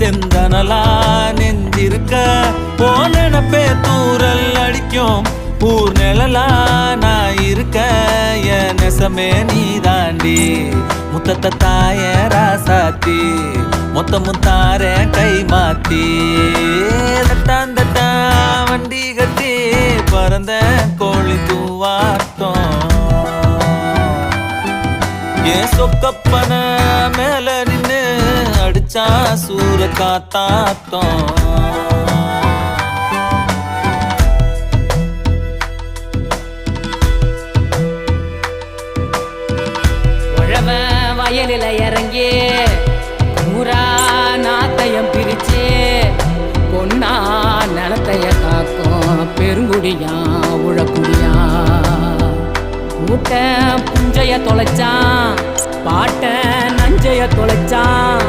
செந்தனலா நெஞ்சிருக்க போனப்பே தூரல் அடிக்கும் ஊர் நிழலா நான் இருக்க என் நெசமே நீ தாண்டி முத்தத்த தாய ராசாத்தி மொத்த முத்தார கை மாத்தி தட்டாந்தட்டா வண்டி கட்டி பறந்த கோழி தூவாட்டம் ஏன் சொக்கப்பன மேல நின்னு அடிச்சா சூற காத்தாட்டம் வயலில இறங்கி ஊரா நாத்தையம் பிரிச்சு பொன்னா நிலத்தைய காக்கும் பெருங்குடியா உழக்குடியா கூட்ட புஞ்சைய தொலைச்சான் பாட்ட நஞ்சைய தொலைச்சான்